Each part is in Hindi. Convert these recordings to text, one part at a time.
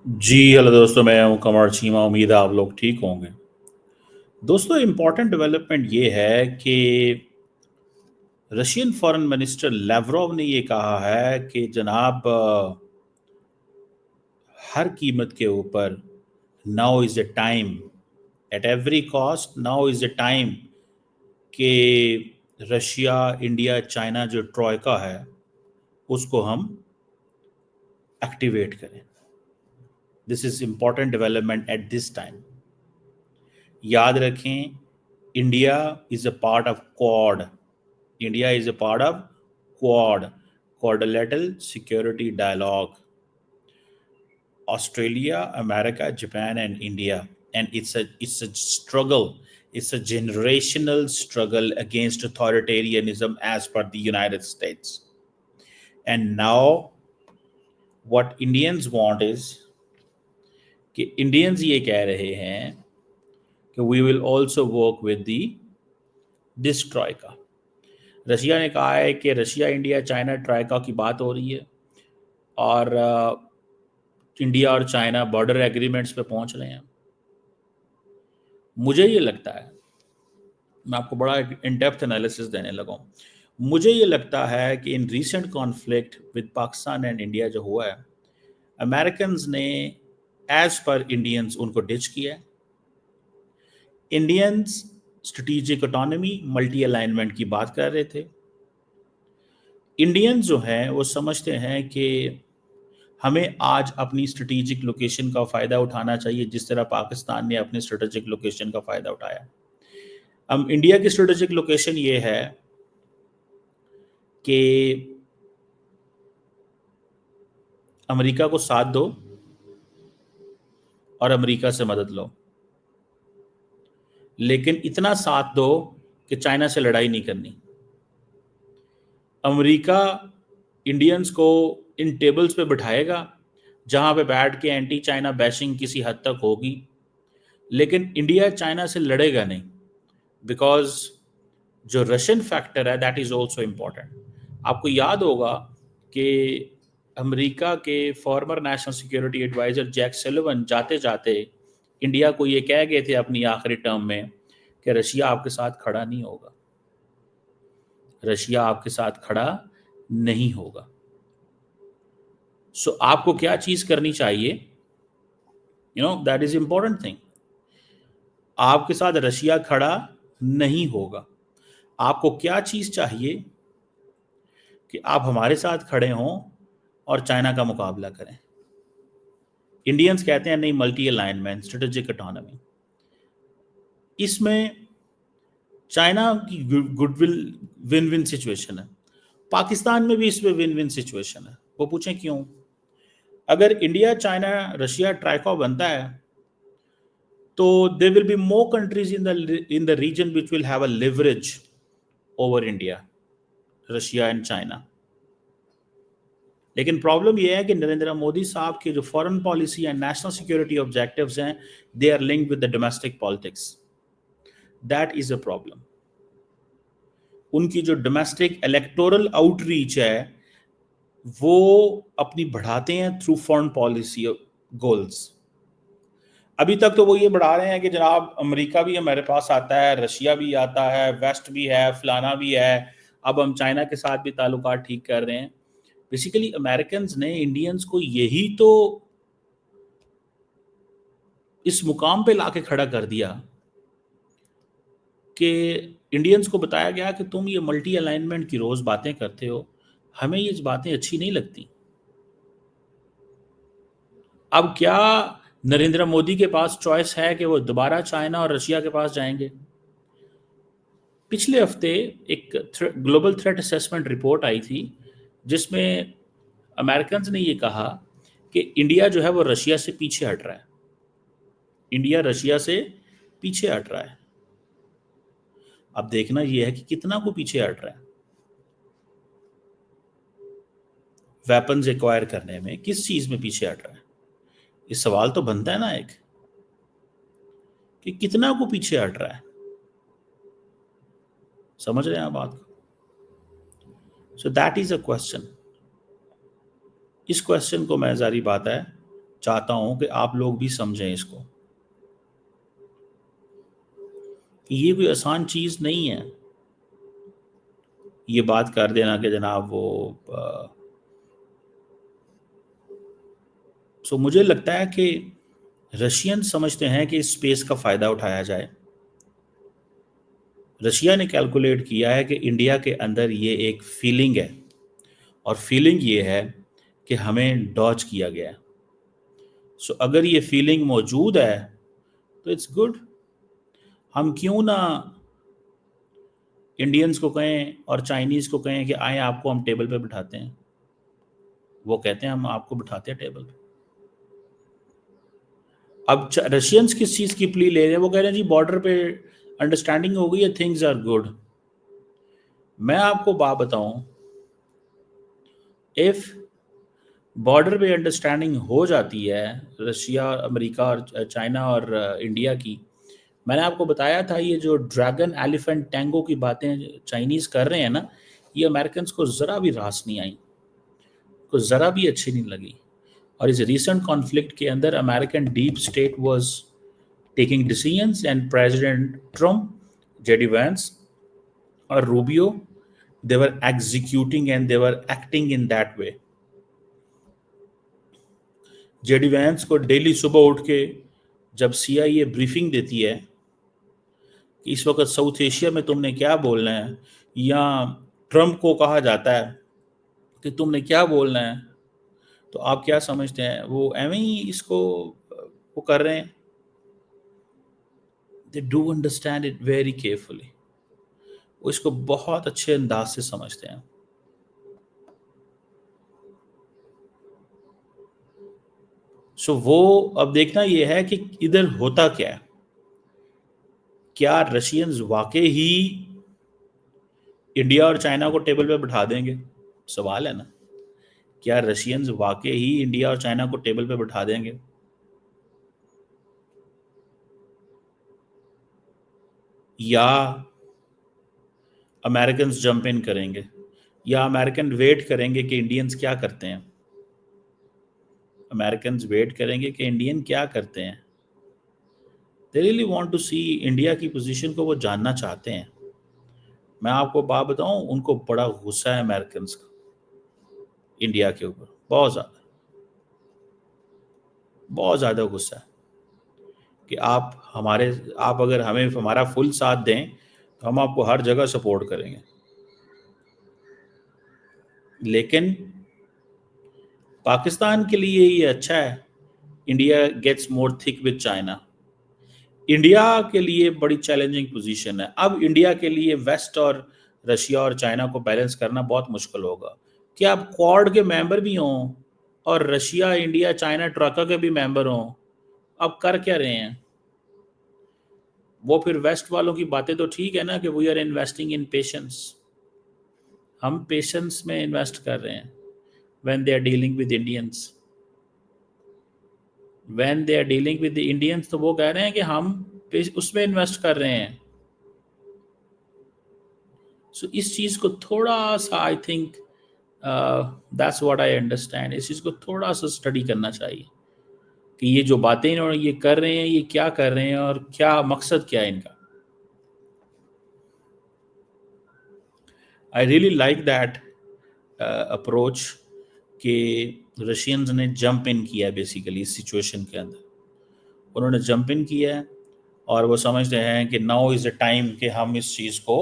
जी हेलो दोस्तों, मैं हूं कमर चीमा। उम्मीद है आप लोग ठीक होंगे। दोस्तों, इम्पॉर्टेंट डेवलपमेंट ये है कि रशियन फॉरेन मिनिस्टर लेवरोव ने ये कहा है कि जनाब हर कीमत के ऊपर now is the time, at every cost now is the time कि रशिया, इंडिया, चाइना जो ट्रॉयका है उसको हम एक्टिवेट करें। This is important development at this time. याद रखें, India is a part of quad. India is a part of Quad, Quadrilateral Security Dialogue. Australia, America, Japan, and India, and it's a struggle. It's a generational struggle against authoritarianism as per the United States. And now, what Indians want is कि Indians ये कह रहे हैं कि we will also work with the this troika. Russia ने कहा है कि रशिया, इंडिया, चाइना ट्राइका की बात हो रही है और इंडिया और चाइना बॉर्डर एग्रीमेंट्स पे पहुंच रहे हैं। मुझे ये लगता है, मैं आपको बड़ा इन डेप्थ एनालिसिस देने लगा हूँ। मुझे ये लगता है कि in recent conflict with Pakistan and India जो हुआ है, अमेरिकन्स ने एज पर इंडियंस उनको डिच किया है। Indians strategic autonomy, multi alignment की बात कर रहे थे। इंडियंस जो हैं वो समझते हैं कि हमें आज अपनी स्ट्रेटेजिक लोकेशन का फ़ायदा उठाना चाहिए, जिस तरह पाकिस्तान ने अपने स्ट्रेटेजिक लोकेशन का फ़ायदा उठाया। अब इंडिया की स्ट्रेटेजिक लोकेशन ये है कि अमेरिका को साथ दो और अमेरिका से मदद लो, लेकिन इतना साथ दो कि चाइना से लड़ाई नहीं करनी। अमेरिका इंडियंस को इन टेबल्स पे बिठाएगा जहां पे बैठ के एंटी चाइना बैशिंग किसी हद तक होगी, लेकिन इंडिया चाइना से लड़ेगा नहीं, बिकॉज जो रशियन फैक्टर है दैट इज़ ऑल्सो इम्पॉर्टेंट। आपको याद होगा कि अमेरिका के former national security adviser Jack Sullivan जाते जाते इंडिया को ये कह गए थे अपनी आखिरी टर्म में कि रशिया आपके साथ खड़ा नहीं होगा, रशिया आपके साथ खड़ा नहीं होगा। सो आपको क्या चीज़ करनी चाहिए, दैट इज़ इम्पोर्टेंट थिंग। आपके साथ रशिया खड़ा नहीं होगा। आपको क्या चीज़ चाहिए कि आप हमारे साथ खड़े हों और चाइना का मुकाबला करें। इंडियंस कहते हैं नहीं, मल्टी अलाइनमेंट, स्ट्रेटेजिक ऑटोनॉमी। इसमें चाइना की गुडविल विन विन सिचुएशन है, पाकिस्तान में भी इसमें विन विन सिचुएशन है। वो पूछें क्यों? अगर इंडिया, चाइना, रशिया ट्राइको बनता है तो there will be more countries in the region which will have a leverage over India, Russia and China. लेकिन प्रॉब्लम यह है कि नरेंद्र मोदी साहब की जो foreign policy and national security objectives हैं, they are linked with the domestic politics. That is a problem. उनकी जो डोमेस्टिक इलेक्टोरल आउटरीच है वो अपनी बढ़ाते हैं थ्रू फॉरेन पॉलिसी गोल्स। अभी तक तो वो ये बढ़ा रहे हैं कि जनाब अमेरिका भी हमारे पास आता है, रशिया भी आता है, वेस्ट भी है, फलाना भी है, अब हम चाइना के साथ भी ताल्लुकात ठीक कर रहे हैं। बेसिकली अमेरिकन ने इंडियंस को यही तो इस मुकाम पे लाके खड़ा कर दिया कि इंडियंस को बताया गया कि तुम ये मल्टी अलाइनमेंट की रोज बातें करते हो, हमें ये बातें अच्छी नहीं लगती। अब क्या नरेंद्र मोदी के पास चॉइस है कि वो दोबारा चाइना और रशिया के पास जाएंगे? पिछले हफ्ते एक ग्लोबल थ्रेट असेसमेंट रिपोर्ट आई थी जिसमें अमेरिकन ने ये कहा कि इंडिया जो है वो रशिया से पीछे हट रहा है। इंडिया रशिया से पीछे हट रहा है। अब देखना यह है कि कितना को पीछे हट रहा है। वेपन्स एक्वायर करने में किस चीज में पीछे हट रहा है? इस सवाल तो बनता है ना एक, कि कितना को पीछे हट रहा है। समझ रहे हैं आप बात को? So that is a question. इस क्वेश्चन को मैं जारी बात है चाहता हूं कि आप लोग भी समझें इसको, कि ये कोई आसान चीज नहीं है ये बात कर देना कि जनाब वो सो मुझे लगता है कि रशियन समझते हैं कि इस स्पेस का फायदा उठाया जाए। रशिया ने कैलकुलेट किया है कि इंडिया के अंदर ये एक फीलिंग है, और फीलिंग ये है कि हमें डॉज किया गया है। सो अगर ये फीलिंग मौजूद है तो इट्स गुड। हम क्यों ना इंडियंस को कहें और चाइनीज को कहें कि आए आपको हम टेबल पे बिठाते हैं। वो कहते हैं हम आपको बिठाते हैं टेबल पे। अब रशियंस किस चीज की प्ली ले रहे हैं? वो कह रहे हैं जी बॉर्डर पे अंडरस्टैंडिंग हो गई है, थिंग्स आर गुड। मैं आपको बात बताऊं, इफ बॉर्डर पे अंडरस्टैंडिंग हो जाती है रशिया, अमेरिका और चाइना और इंडिया की, मैंने आपको बताया था ये जो ड्रैगन एलिफेंट टैंगो की बातें चाइनीज कर रहे हैं ना, ये अमेरिकन को जरा भी रास नहीं आई, को जरा भी अच्छी नहीं लगी। और इस रिसेंट कॉन्फ्लिक्ट के अंदर American deep state was taking decisions and president Trump, JD Vance और Rubio, they were executing and they were acting in that way। JD Vance को डेली सुबह उठ के जब सीआईए ब्रीफिंग देती है कि इस वक्त साउथ एशिया में तुमने क्या बोलना है, या ट्रम्प को कहा जाता है कि तुमने क्या बोलना है, तो आप क्या समझते हैं वो एवं ही इसको वो कर रहे हैं? दे do understand it very carefully, वो इसको बहुत अच्छे अंदाज से समझते हैं। सो वो अब देखना ये है कि इधर होता क्या है। क्या रशियंस वाकई ही इंडिया और चाइना को टेबल पे बिठा देंगे? सवाल है ना। क्या रशियंस वाकई ही इंडिया और चाइना को टेबल पे बिठा देंगे, या अमेरिकन जंप इन करेंगे, या अमेरिकन वेट करेंगे कि इंडियंस क्या करते हैं? अमेरिकन वेट करेंगे कि इंडियन क्या करते हैं। They really want to see India की पोजीशन को, वो जानना चाहते हैं। मैं आपको बात बताऊं, उनको बड़ा गुस्सा है अमेरिकन का इंडिया के ऊपर, बहुत ज्यादा गुस्सा है कि आप अगर हमें हमारा फुल साथ दें तो हम आपको हर जगह सपोर्ट करेंगे, लेकिन पाकिस्तान के लिए ये अच्छा है। India gets more thick with China. India के लिए बड़ी चैलेंजिंग पोजीशन है। अब इंडिया के लिए वेस्ट और रशिया और चाइना को बैलेंस करना बहुत मुश्किल होगा कि आप क्वाड के मेंबर भी हों और रशिया, इंडिया, चाइना, ट्रका के भी मेंबर हों। अब कर क्या रहे हैं वो? फिर वेस्ट वालों की बातें तो ठीक है ना कि we are investing in patience, हम पेशेंस में इन्वेस्ट कर रहे हैं। When they are dealing with Indians, तो वो कह रहे हैं कि हम उसमें इन्वेस्ट कर रहे हैं। सो इस चीज को थोड़ा सा, I think that's what I understand, इस चीज को थोड़ा सा स्टडी करना चाहिए कि ये जो बातें इन्होंने ये कर रहे हैं, ये क्या कर रहे हैं और क्या मकसद क्या है इनका। I really like that approach कि रशियंस ने जंप इन किया बेसिकली इस सिचुएशन के अंदर। उन्होंने जंप इन किया है और वो समझते हैं कि नाउ इज द टाइम कि हम इस चीज़ को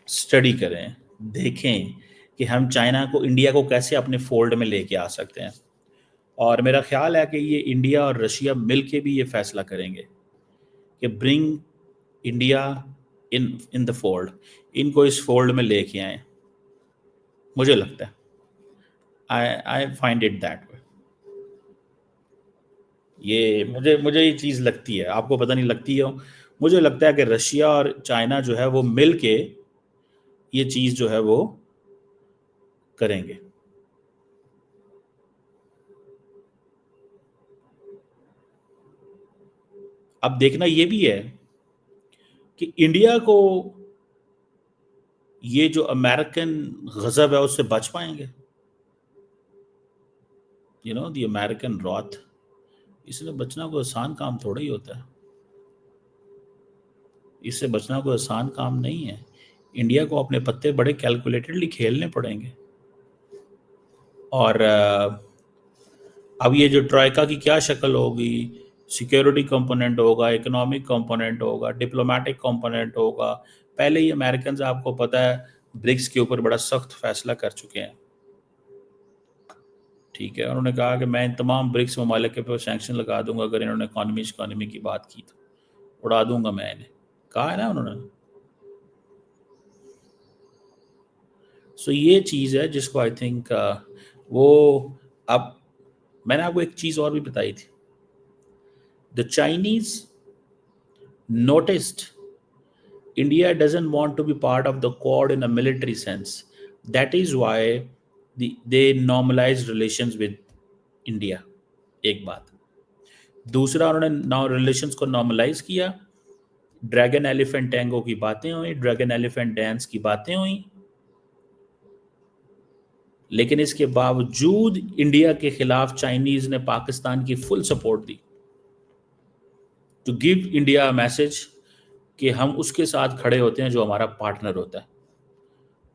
स्टडी करें, देखें कि हम चाइना को, इंडिया को कैसे अपने फोल्ड में लेके आ सकते हैं। और मेरा ख्याल है कि ये इंडिया और रशिया मिल के भी ये फैसला करेंगे कि bring India in the fold, इनको इस फोल्ड में लेके आए। मुझे लगता है, I find it that way. ये मुझे मुझे ये चीज़ लगती है, आपको पता नहीं लगती है। मुझे लगता है कि रशिया और चाइना जो है वो मिल के ये चीज़ जो है वो करेंगे। अब देखना ये भी है कि इंडिया को ये जो अमेरिकन गजब है उससे बच पाएंगे। द अमेरिकन रॉथ, इससे बचना कोई आसान काम थोड़ा ही होता है। इससे बचना कोई आसान काम नहीं है। इंडिया को अपने पत्ते बड़े कैलकुलेटेडली खेलने पड़ेंगे। और अब ये जो ट्राइका की क्या शक्ल होगी, सिक्योरिटी कंपोनेंट होगा, इकोनॉमिक कंपोनेंट होगा, डिप्लोमेटिक कंपोनेंट होगा। पहले ही अमेरिकन आपको पता है ब्रिक्स के ऊपर बड़ा सख्त फैसला कर चुके हैं। ठीक है, उन्होंने कहा कि मैं इन तमाम ब्रिक्स ममालिक के ऊपर सैंक्शन लगा दूंगा अगर इन्होंने इकॉनमी की बात की तो उड़ा दूंगा मैं इन्हें, कहा है ना उन्होंने। सो ये चीज़ है जिसको आई थिंक वो, अब मैंने आपको एक चीज़ और भी बताई थी। The Chinese noticed India doesn't want to be part of the Quad in a military sense. That is why they normalized relations with India. एक बात। दूसरा, उन्होंने रिलेशंस को नॉर्मलाइज किया। ड्रैगन एलिफेंट टैंगो की बातें हुई, ड्रैगन एलिफेंट डांस की बातें हुई, लेकिन इसके बावजूद इंडिया के खिलाफ चाइनीज ने पाकिस्तान की फुल सपोर्ट दी, टू गिव इंडिया मैसेज कि हम उसके साथ खड़े होते हैं जो हमारा पार्टनर होता है।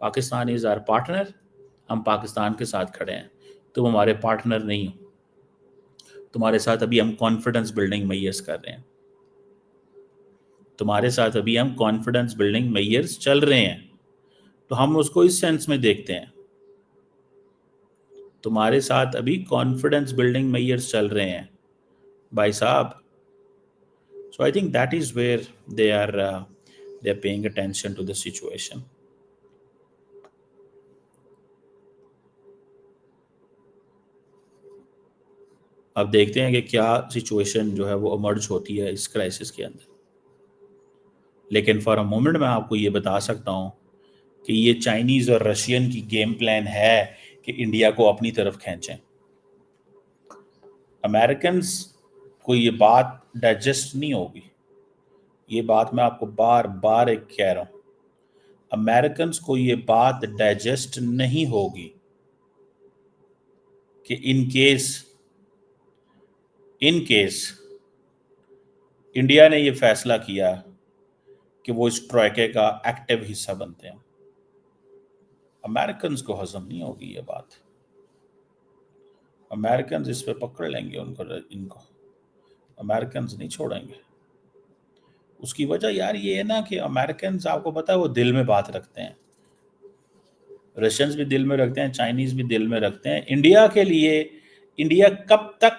पाकिस्तान इज आवर पार्टनर, हम पाकिस्तान के साथ खड़े हैं, तुम हमारे पार्टनर नहीं हो, तुम्हारे साथ अभी हम कॉन्फिडेंस बिल्डिंग मेजर्स कर रहे हैं, तुम्हारे साथ अभी हम कॉन्फिडेंस बिल्डिंग मेजर्स चल रहे हैं। तो हम उसको इस सेंस में देखते हैं, तुम्हारे साथ अभी कॉन्फिडेंस बिल्डिंग मेजर्स चल रहे हैं भाई साहब। So I think that is where they are paying attention to the situation. अब देखते हैं कि क्या सिचुएशन जो है वो इमर्ज होती है इस क्राइसिस के अंदर। लेकिन फॉर अ मोमेंट मैं आपको ये बता सकता हूँ कि ये चाइनीज़ और रशियन की गेम प्लान है कि इंडिया को अपनी तरफ खींचें। अमेरिकन्स को ये बात डाइजेस्ट नहीं होगी। ये बात मैं आपको बार बार एक कह रहा हूँ, अमेरिकन्स को ये बात डाइजेस्ट नहीं होगी कि इन केस इंडिया ने ये फैसला किया कि वो इस ट्रॉयके का एक्टिव हिस्सा बनते हैं। अमेरिकन्स को हजम नहीं होगी ये बात। अमेरिकन्स इस पे पकड़ लेंगे इनको अमेरिकन्स नहीं छोड़ेंगे। उसकी वजह यार ये है ना कि अमेरिकन्स, आपको पता है, वो दिल में बात रखते हैं। रशियंस भी दिल में रखते हैं, चाइनीज भी दिल में रखते हैं। इंडिया के लिए इंडिया कब तक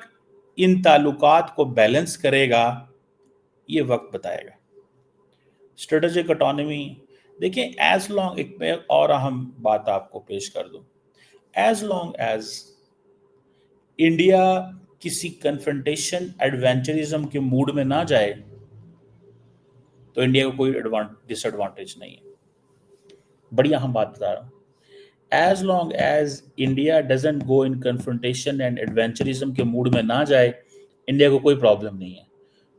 इन ताल्लुकात को बैलेंस करेगा ये वक्त बताएगा। स्ट्रेटेजिक ऑटोनॉमी देखिए, एज लॉन्ग, एक मैं और अहम बात आपको पेश कर दूं, एज लॉन्ग एज इंडिया किसी कन्फ्रंटेशन एडवेंचरिज्म के मूड में ना जाए तो इंडिया को कोई डिसएडवांटेज नहीं है। बड़ी अहम बात बता रहा हूँ। As long as India doesn't go in confrontation and adventurism के मूड में ना जाए, इंडिया को कोई प्रॉब्लम नहीं है।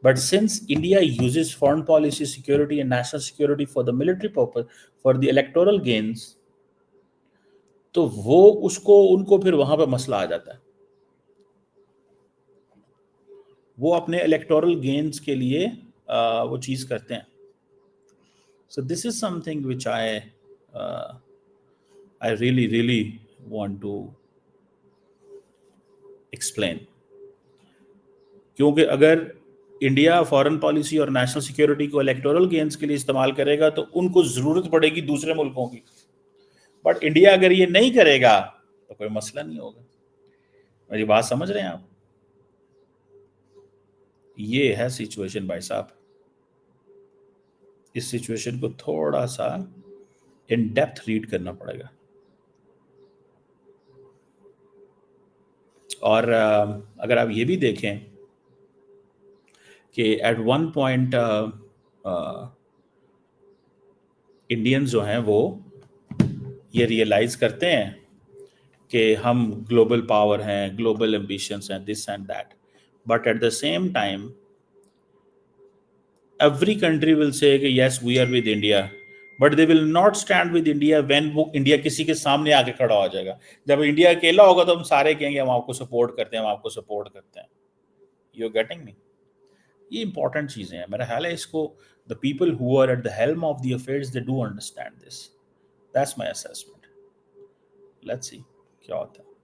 But since India uses foreign policy, security and national security for the military purpose, for the electoral gains, तो वो उसको उनको फिर वहां पर मसला आ जाता है। वो अपने इलेक्टोरल गेन्स के लिए वो चीज करते हैं। So this is something which I really want to explain। क्योंकि अगर इंडिया फॉरेन पॉलिसी और नेशनल सिक्योरिटी को इलेक्टोरल गेन्स के लिए इस्तेमाल करेगा तो उनको जरूरत पड़ेगी दूसरे मुल्कों की। बट इंडिया अगर ये नहीं करेगा तो कोई मसला नहीं होगा। मेरी बात समझ रहे हैं आप? ये है सिचुएशन भाई साहब। इस सिचुएशन को थोड़ा सा इन डेप्थ रीड करना पड़ेगा। और अगर आप ये भी देखें कि एट वन पॉइंट इंडियंस जो हैं वो ये रियलाइज करते हैं कि हम ग्लोबल पावर हैं, ग्लोबल एम्बिशंस हैं, this and that, but at the same time every country will say कि yes we are with India, but they will not stand with India when वो इंडिया किसी के सामने आके खड़ा हो जाएगा। जब इंडिया अकेला होगा तो हम सारे कहेंगे हम आपको सपोर्ट करते हैं, हम आपको सपोर्ट करते हैं। You getting me? ये इंपॉर्टेंट चीजें हैं, मेरा ख्याल है इसको the people who are at the helm of the affairs they do understand this. That's my assessment. Let's see क्या होता है।